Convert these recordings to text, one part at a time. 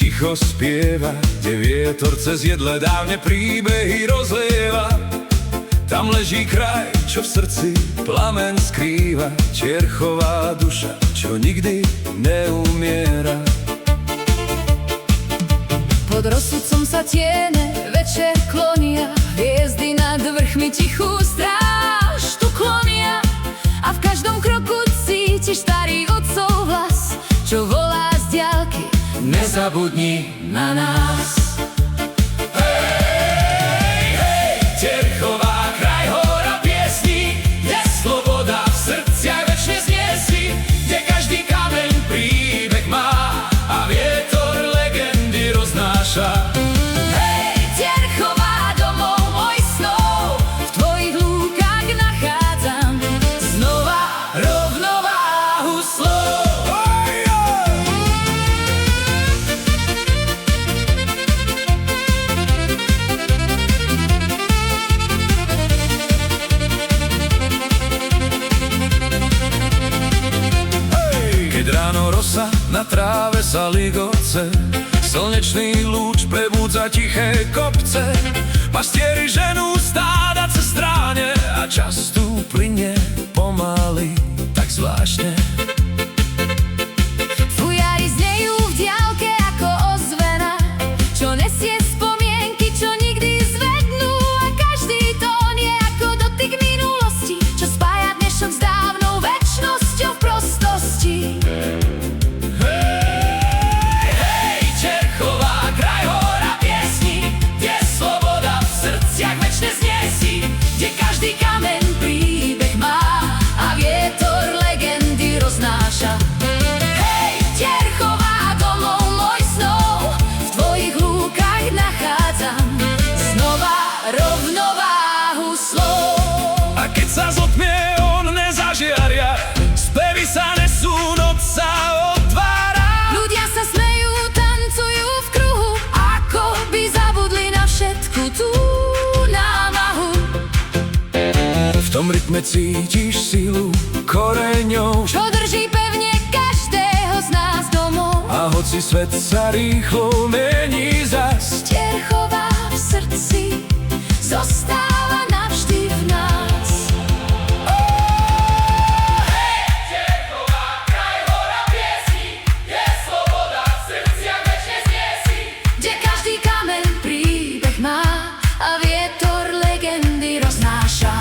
ticho spieva, kde vietor cez jedle dávne príbehy rozlieva. Tam leží kraj, čo v srdci plamen skrýva, Čierchová duša, čo nikdy neumiera. Pod rozsudcom sa tiene, večer klonia, hviezdy nad vrchmi tichú stráž tu klonia. A v každom kroku cítiš starý otcov hlas, čo volá z diaľky: nezabudni na nás. Hej, hej, Čierchová, kraj hora piesní, kde sloboda v srdciach večne znie si, kde každý kameň príbeh má a vietor legendy roznáša. Hej, Čierchová, domov môj snov, v tvojich lúkach nachádzam znova rovnováhu slov. Keď ráno rosa na tráve sa ligoce, slnečný lúč prebúdza tiché kopce, pastieri ženú stáda cez stráne a čas tu plynie pomaly, tak zvláštne. Fujari znejú v diaľke ako ozvena, čo nesie spomienky, čo nikdy zvednú. A každý tón je ako dotyk minulosti, čo spája dnešok s dávnou večnosťou v prostosti. Hej, Čierchová, kraj hora piesní, kde sloboda v srdciach večne znie si, Kde každý kameň príbeh má a vietor legendy roznáša. Hej, Čierchová, domov môj snov, v tvojich lúkach nachádzam znova rovnováhu slov. a keď sa zotmie on nezažiaria, spevy sa nesú, noc sa otvára. Ľudia sa smejú, tancujú v kruhu, ako by zabudli na všetku tú námahu. V tom rytme cítiš silu koreňov, Čo drží pevne každého z nás domov. a hoci svet sa rýchlo mení zas, Čierchová v srdci zostáva navždy v nás. Čierchová, kraj hora piesní, kde sloboda v srdciach večne znie si. Kde každý kameň príbeh má a vietor legendy roznáša.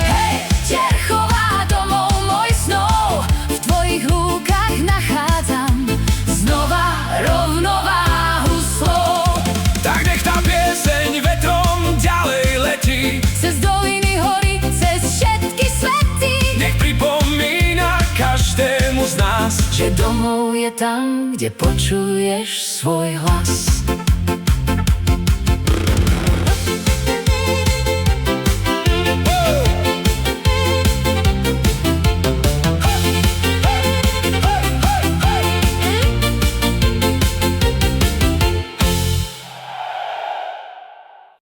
Hej, Čierchová, domov môj snov, v tvojich lúkach nachádzam znova rovnováhu slov. Tak nech tá pieseň vetrom ďalej letí, Cez doliny, hory, cez všetky svety, nech pripomína každému z nás, že domov je tam, kde počuješ svoj hlas.